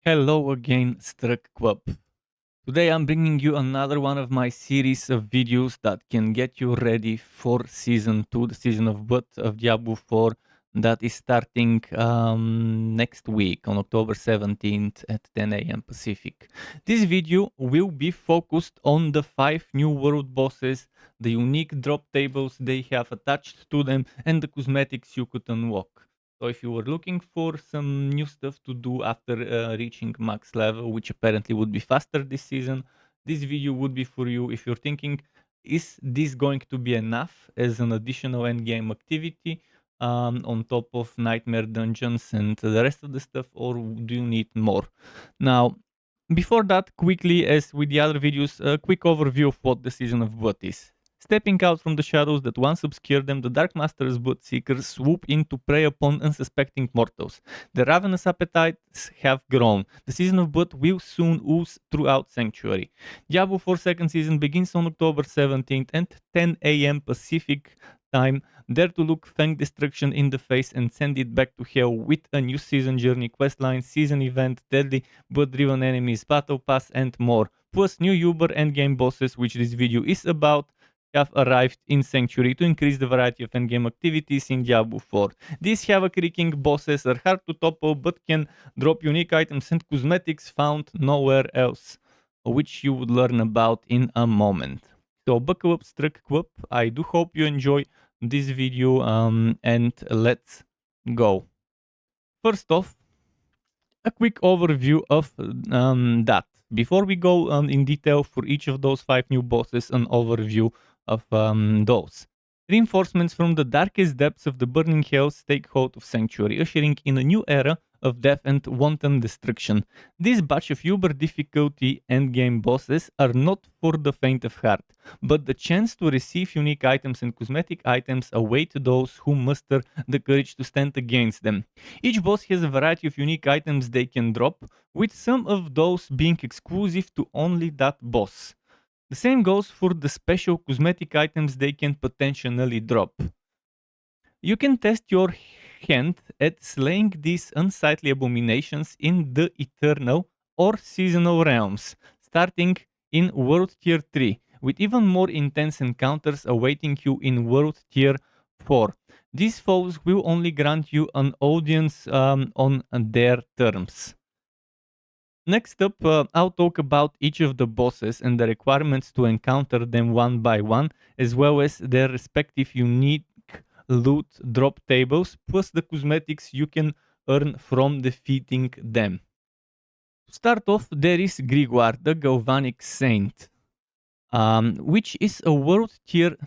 Hello again, Struck. Today I'm bringing you another one of my series of videos that can get you ready for Season 2, the Season of Blood of Diablo 4 that is starting next week on October 17th at 10 a.m. Pacific. This video will be focused on the 5 new world bosses, the unique drop tables they have attached to them, and the cosmetics you could unlock. So if you were looking for some new stuff to do after reaching max level, which apparently would be faster this season, this video would be for you. If you're thinking, is this going to be enough as an additional endgame activity on top of nightmare dungeons and the rest of the stuff, or do you need more? Now, before that, quickly, as with the other videos, a quick overview of what the Season of Blood is. Stepping out from the shadows that once obscured them, the Dark Master's Bloodseekers swoop in to prey upon unsuspecting mortals. Their ravenous appetites have grown. The Season of Blood will soon ooze throughout Sanctuary. Diablo 4 second season begins on October 17th at 10 a.m. Pacific time. Dare to look Fang destruction in the face and send it back to hell with a new season journey, questline, season event, deadly blood-driven enemies, battle pass, and more. Plus new Uber endgame bosses, which this video is about, have arrived in Sanctuary to increase the variety of endgame activities in Diablo 4. These havoc-wreaking bosses are hard to topple but can drop unique items and cosmetics found nowhere else, which you would learn about in a moment. So buckle up, Struck. I do hope you enjoy this video and let's go. First off, a quick overview of that. Before we go in detail for each of those 5 new bosses, an overview of those. Reinforcements from the darkest depths of the burning hells take hold of Sanctuary, ushering in a new era of death and wanton destruction. This batch of uber difficulty endgame bosses are not for the faint of heart, but the chance to receive unique items and cosmetic items await those who muster the courage to stand against them. Each boss has a variety of unique items they can drop, with some of those being exclusive to only that boss. The same goes for the special cosmetic items they can potentially drop. You can test your hand at slaying these unsightly abominations in the Eternal or Seasonal realms, starting in World Tier 3, with even more intense encounters awaiting you in World Tier 4. These foes will only grant you an audience on their terms. Next up, I'll talk about each of the bosses and the requirements to encounter them one by one, as well as their respective unique loot drop tables, plus the cosmetics you can earn from defeating them. To start off, there is Grigoire, the Galvanic Saint, which is a World Tier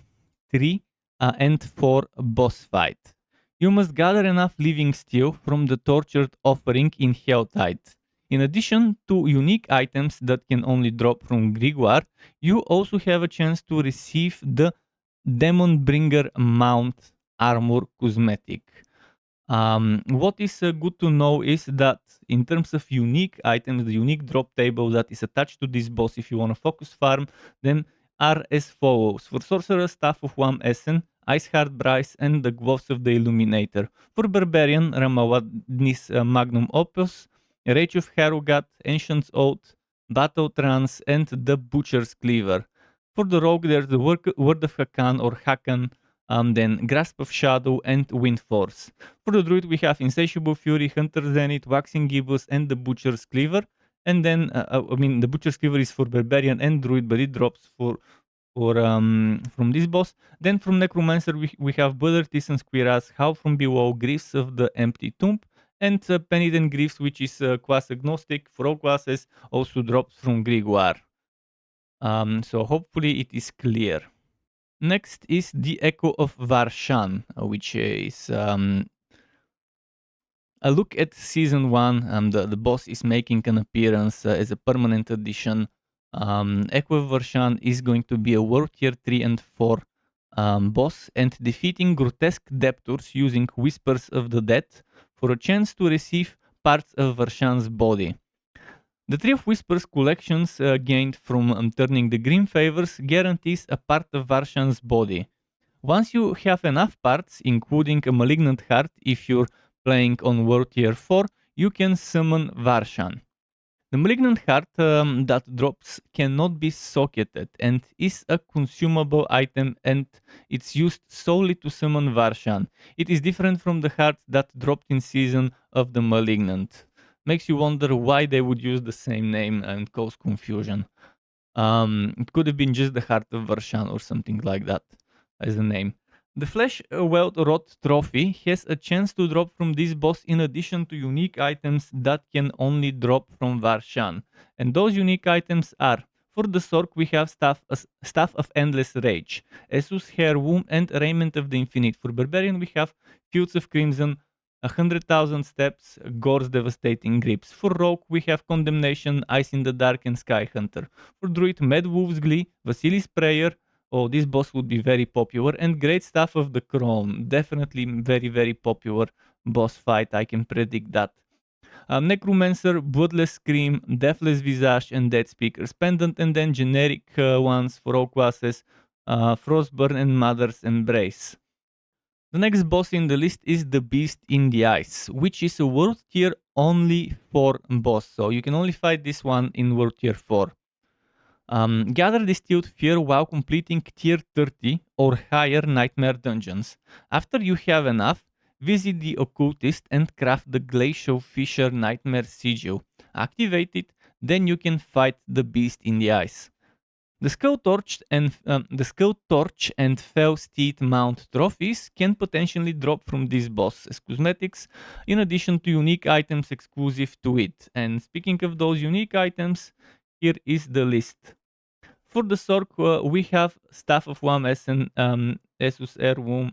3 and 4 boss fight. You must gather enough living steel from the tortured offering in Helltide. In addition to unique items that can only drop from Grigoire, you also have a chance to receive the Demonbringer Mount Armor cosmetic. What is good to know is that in terms of unique items, the unique drop table that is attached to this boss, if you want to focus farm, then are as follows. For Sorcerer, Staff of Wham Essen, Iceheart Bryce, and the Gloves of the Illuminator. For Barbarian, Ramawadnis Magnum Opus, Rage of Harugat, Ancient's Oath, Battle Trance, and the Butcher's Cleaver. For the Rogue, there's the Word of Hakan or Hakan, then Grasp of Shadow and Wind Force. For the Druid, we have Insatiable Fury, Hunter Zenith, Waxing Gibbous, and the Butcher's Cleaver. And then, the Butcher's Cleaver is for Barbarian and Druid, but it drops from this boss. Then from Necromancer, we have Blood Artisans, Cuirass, Howl from Below, Griefs of the Empty Tomb, and Penitent Griefs, which is class agnostic for all classes, also drops from Grigoire. So hopefully it is clear. Next is the Echo of Varshan, which is a look at Season 1. The boss is making an appearance as a permanent addition. Echo of Varshan is going to be a World Tier 3 and 4 boss, and defeating grotesque debtors using Whispers of the Dead for a chance to receive parts of Varshan's body. The Tree of Whispers collections gained from turning the Grim Favors guarantees a part of Varshan's body. Once you have enough parts, including a Malignant Heart if you're playing on World Tier 4, you can summon Varshan. The Malignant Heart that drops cannot be socketed and is a consumable item, and it's used solely to summon Varshan. It is different from the heart that dropped in Season of the Malignant. Makes you wonder why they would use the same name and cause confusion. It could have been just the Heart of Varshan or something like that as a name. The Flesh Welt Rot Trophy has a chance to drop from this boss in addition to unique items that can only drop from Varshan. And those unique items are: for the Sork we have Staff of Endless Rage, Essus Hair Womb, and Raiment of the Infinite. For Barbarian we have Fields of Crimson, 100,000 Steps, Gore's Devastating Grips. For Rogue we have Condemnation, Ice in the Dark, and Sky Hunter. For Druid, Mad Wolf's Glee, Vasilis Prayer. Oh, this boss would be very popular. And Great Staff of the Crown. Definitely very, very popular boss fight. I can predict that. Necromancer, Bloodless Scream, Deathless Visage, and Dead Speaker's Pendant. And then generic ones for all classes. Frostburn and Mother's Embrace. The next boss in the list is the Beast in the Ice, which is a World Tier only 4 boss. So you can only fight this one in World Tier 4. Gather Distilled Fear while completing Tier 30 or higher Nightmare Dungeons. After you have enough, visit the Occultist and craft the Glacial Fisher Nightmare Sigil. Activate it, then you can fight the Beast in the Ice. The Skull Torch and Fell Steed Mount trophies can potentially drop from this boss as cosmetics, in addition to unique items exclusive to it. And speaking of those unique items, here is the list. For the Sork, we have Staff of Wamesen, Essus Airwomb,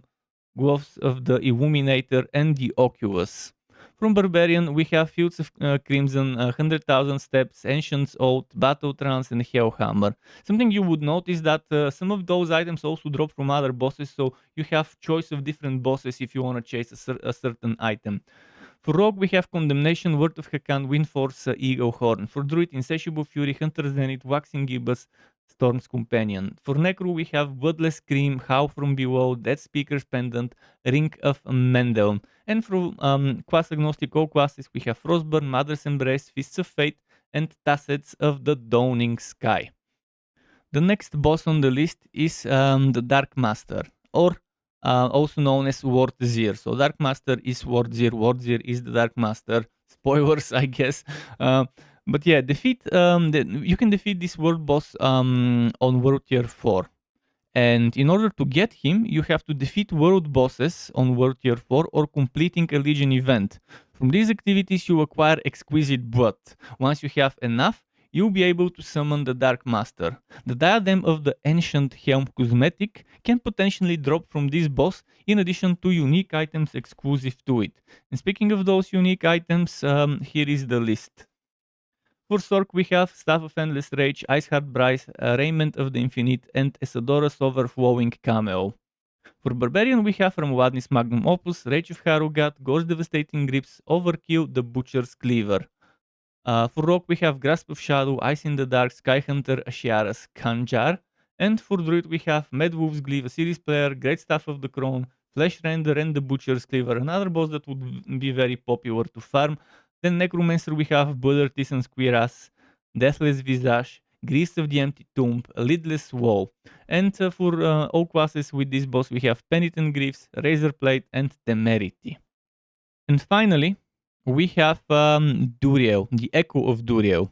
Gloves of the Illuminator, and the Oculus. From Barbarian, we have Fields of Crimson, 100,000 Steps, Ancient's Oath, Battle Trance, and Hellhammer. Something you would notice that some of those items also drop from other bosses, so you have choice of different bosses if you want to chase a certain item. For Rogue, we have Condemnation, Word of Hakan, Windforce, Eagle Horn. For Druid, Insatiable Fury, Hunter's Zenith, Waxing Gibbous, Storm's Companion. For Necro, we have Bloodless Scream, Howl from Below, Dead Speaker's Pendant, Ring of Mendel. And for class agnostic all classes, we have Frostburn, Mother's Embrace, Fists of Fate, and Tassets of the Dawning Sky. The next boss on the list is the Dark Master, or also known as Wardzir. So Dark Master is Wardzir. Wardzir is the Dark Master. Spoilers, I guess. But yeah, you can defeat this world boss on World Tier 4. And in order to get him, you have to defeat world bosses on World Tier 4 or completing a Legion event. From these activities, you acquire Exquisite Blood. Once you have enough, you'll be able to summon the Dark Master. The Diadem of the Ancient Helm cosmetic can potentially drop from this boss, in addition to unique items exclusive to it. And speaking of those unique items, here is the list. For Sork, we have Staff of Endless Rage, Iceheart Bryce, Raiment of the Infinite, and Esadorus Overflowing Cameo. For Barbarian, we have from Wadnis Magnum Opus, Rage of Harugat, Gore's Devastating Grips, Overkill, the Butcher's Cleaver. For Rogue, we have Grasp of Shadow, Ice in the Dark, Skyhunter, Ashiara's Kanjar. And for Druid, we have Mad Wolf's Glee, Vasilis Player, Great Staff of the Crown, Flesh Render, and the Butcher's Cleaver. Another boss that would be very popular to farm. Then Necromancer, we have Blood Artisan's Cuirass, Deathless Visage, Grease of the Empty Tomb, Lidless Wall. And for all classes with this boss, we have Penitent Griefs, Razorblade, and Temerity. And finally, we have Duriel, the Echo of Duriel,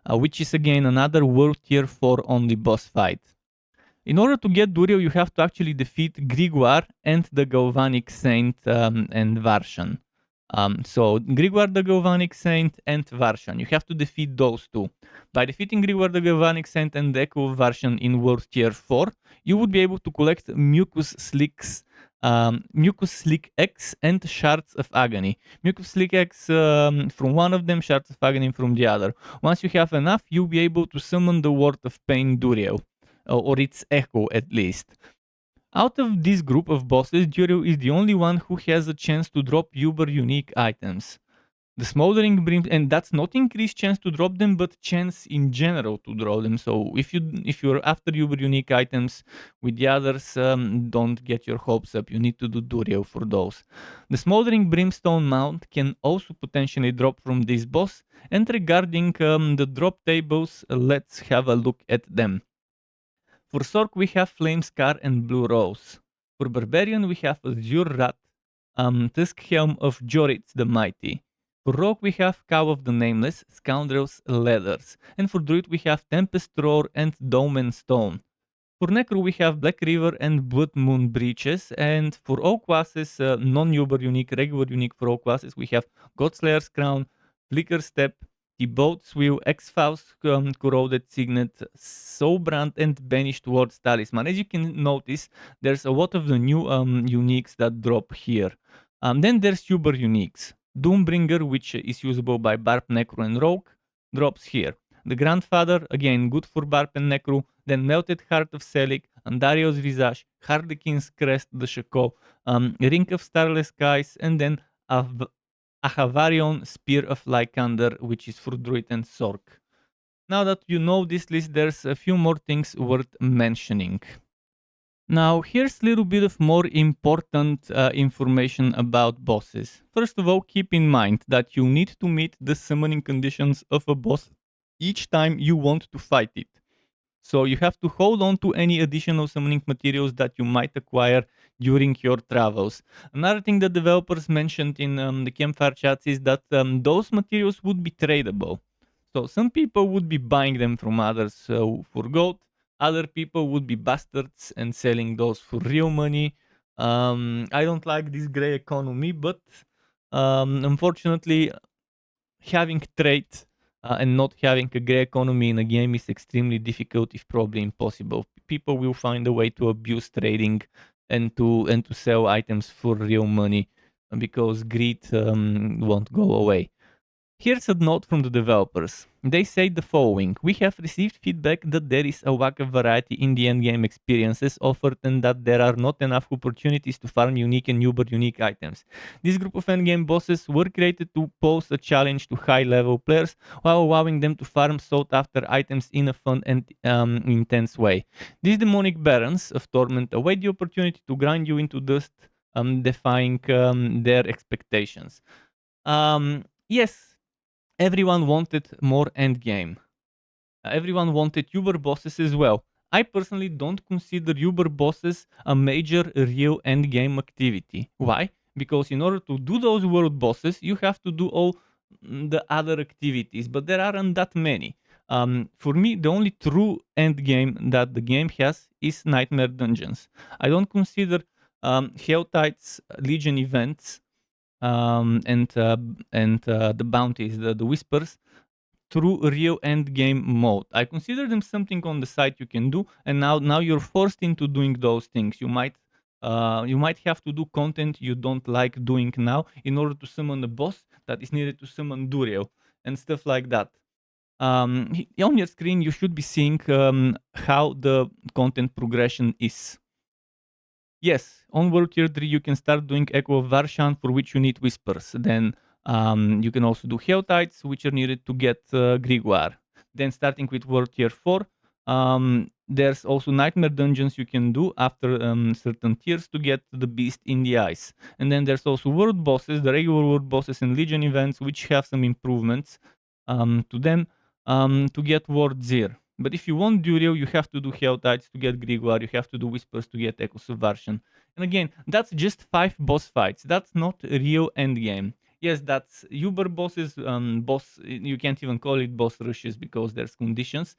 which is again another World Tier 4 only boss fight. In order to get Duriel, you have to actually defeat Grigoire and the Galvanic Saint and Varshan. So Grigoire the Galvanic Saint and Varshan. You have to defeat those two. By defeating Grigoire the Galvanic Saint and the Echo of Varshan in World Tier 4, you would be able to collect Mucus Slick X and Shards of Agony. Mucus Slick X from one of them, Shards of Agony from the other. Once you have enough, you'll be able to summon the Word of Pain Duriel, or its echo at least. Out of this group of bosses, Duriel is the only one who has a chance to drop Uber unique items. The smoldering brim, and that's not increased chance to drop them, but chance in general to draw them. So if you're after uber unique items with the others, don't get your hopes up. You need to do Duriel for those. The smoldering brimstone mount can also potentially drop from this boss. And regarding the drop tables, let's have a look at them. For Sork, we have Flame Scar and Blue Rose. For Barbarian, we have Azure Rat, Tusk Helm of Joritz the Mighty. For Rogue, we have Cow of the Nameless, Scoundrels, Leathers. And for Druid, we have Tempest Roar and Dome and Stone. For Necro, we have Black River and Blood Moon Breaches. And for all classes, non-Uber unique, regular unique for all classes, we have Godslayer's Crown, Flicker Step, Thibaut's Wheel, X-Faust, Corroded Signet, Soulbrand, and Banished Ward's Talisman. As you can notice, there's a lot of the new uniques that drop here. Then there's Uber uniques. Doombringer, which is usable by Barb, Necro, and Rogue, drops here. The Grandfather, again, good for Barb and Necro. Then Melted Heart of Selig, Andario's Visage, Harlequin's Crest, the Shako, Ring of Starless Skies, and then Ahavarion, Spear of Lycander, which is for Druid and Sork. Now that you know this list, there's a few more things worth mentioning. Now, here's a little bit of more important information about bosses. First of all, keep in mind that you need to meet the summoning conditions of a boss each time you want to fight it. So you have to hold on to any additional summoning materials that you might acquire during your travels. Another thing that developers mentioned in the campfire chats is that those materials would be tradable. So some people would be buying them from others for gold. Other people would be bastards and selling those for real money. I don't like this gray economy, but unfortunately, having trade and not having a gray economy in a game is extremely difficult, if probably impossible. People will find a way to abuse trading and to sell items for real money because greed won't go away. Here's a note from the developers. They say the following: we have received feedback that there is a lack of variety in the endgame experiences offered and that there are not enough opportunities to farm unique and uber unique items. This group of endgame bosses were created to pose a challenge to high level players while allowing them to farm sought after items in a fun and intense way. These demonic barons of torment await the opportunity to grind you into dust, defying their expectations. Yes, everyone wanted more endgame. Everyone wanted Uber bosses as well. I personally don't consider Uber bosses a major real endgame activity. Why? Because in order to do those world bosses, you have to do all the other activities, but there aren't that many. For me, the only true endgame that the game has is Nightmare Dungeons. I don't consider Hell Tides Legion events and the bounties, the whispers, through real end game mode. I consider them something on the side you can do, and now you're forced into doing those things. You might have to do content you don't like doing now in order to summon a boss that is needed to summon Duriel and stuff like that. On your screen, you should be seeing how the content progression is. Yes, on World Tier 3, you can start doing Echo of Varshan, for which you need Whispers. Then you can also do Hell Tides, which are needed to get Grigoire. Then starting with World Tier 4, there's also Nightmare Dungeons you can do after certain tiers to get the Beast in the Eyes. And then there's also World Bosses, the regular World Bosses and Legion events, which have some improvements to them to get World Zir. But if you want Duriel, you have to do Hell Tides to get Grigoire, you have to do Whispers to get Echoes of Varshan. And again, that's just 5 boss fights. That's not a real endgame. Yes, that's Uber bosses, boss, you can't even call it boss rushes because there's conditions.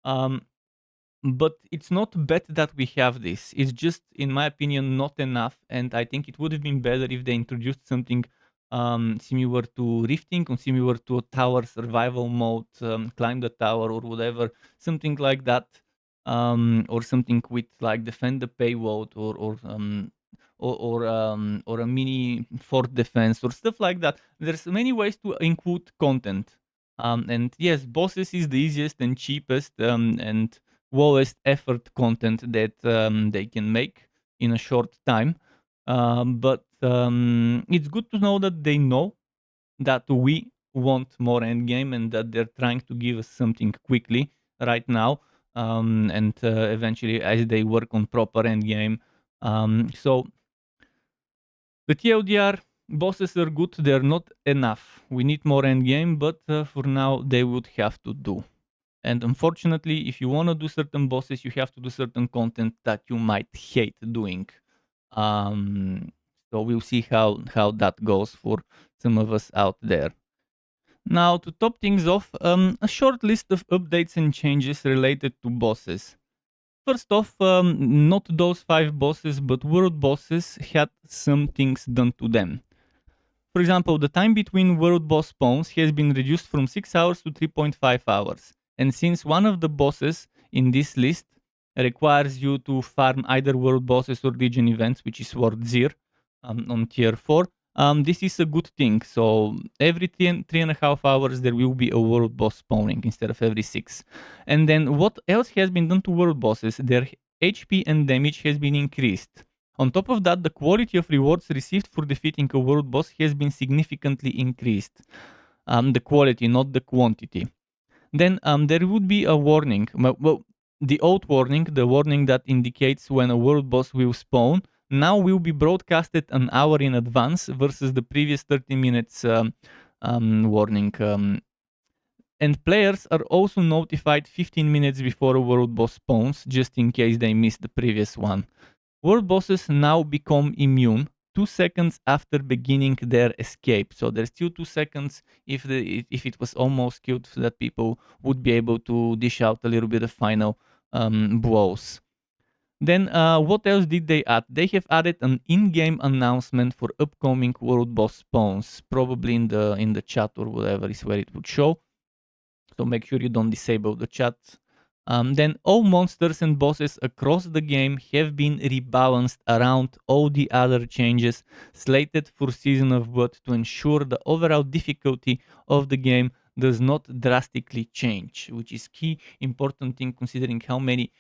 But it's not bad that we have this. It's just, in my opinion, not enough. And I think it would have been better if they introduced something similar to rifting or similar to a tower survival mode, climb the tower or whatever, something like that, or something with like defend the payload or a mini fort defense or stuff like that. There's many ways to include content. And yes, bosses is the easiest and cheapest and lowest effort content that they can make in a short time. But it's good to know that they know that we want more endgame and that they're trying to give us something quickly right now, and eventually as they work on proper endgame. So the TLDR bosses are good, they're not enough. We need more endgame, but for now they would have to do. And unfortunately, if you want to do certain bosses, you have to do certain content that you might hate doing. Um, so we'll see how that goes for some of us out there. Now, to top things off, a short list of updates and changes related to bosses. First off, not those 5 bosses, but world bosses had some things done to them. For example, the time between world boss spawns has been reduced from 6 hours to 3.5 hours. And since one of the bosses in this list requires you to farm either world bosses or Legion events, which is Ward Zir on tier 4, this is a good thing. So every 3.5 hours there will be a world boss spawning instead of every 6. And then what else has been done to world bosses? Their HP and damage has been increased. On top of that, the quality of rewards received for defeating a world boss has been significantly increased. The quality, not the quantity. Then there would be a warning. Well, the old warning, the warning that indicates when a world boss will spawn, now will be broadcasted an hour in advance versus the previous 30 minutes warning. And players are also notified 15 minutes before a world boss spawns, just in case they missed the previous one. World bosses now become immune 2 seconds after beginning their escape. So there's still 2 seconds if it was almost killed, so that people would be able to dish out a little bit of final blows. Then what else did they add? They have added an in-game announcement for upcoming world boss spawns. Probably in the chat or whatever is where it would show. So make sure you don't disable the chat. Then all monsters and bosses across the game have been rebalanced around all the other changes slated for Season of Blood to ensure the overall difficulty of the game does not drastically change, which is key important thing considering how many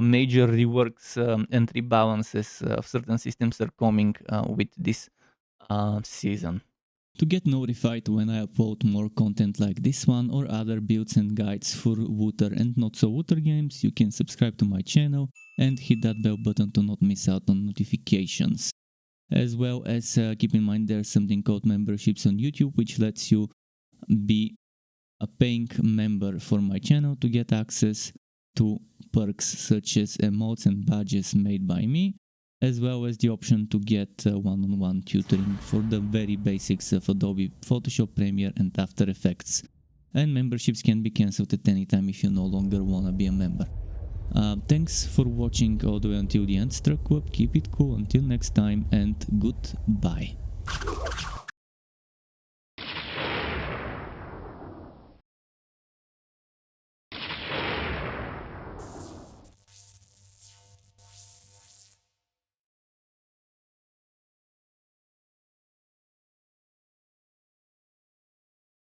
major reworks and rebalances of certain systems are coming with this season. To get notified when I upload more content like this one or other builds and guides for Wooter and not so Wooter games, you can subscribe to my channel and hit that bell button to not miss out on notifications. As well as keep in mind there's something called memberships on YouTube, which lets you be a paying member for my channel to get access to perks such as emotes and badges made by me, as well as the option to get one-on-one tutoring for the very basics of Adobe Photoshop, Premiere and After Effects. And memberships can be cancelled at any time if you no longer wanna be a member. Thanks for watching all the way until the end, Struck Web. Keep it cool until next time and goodbye.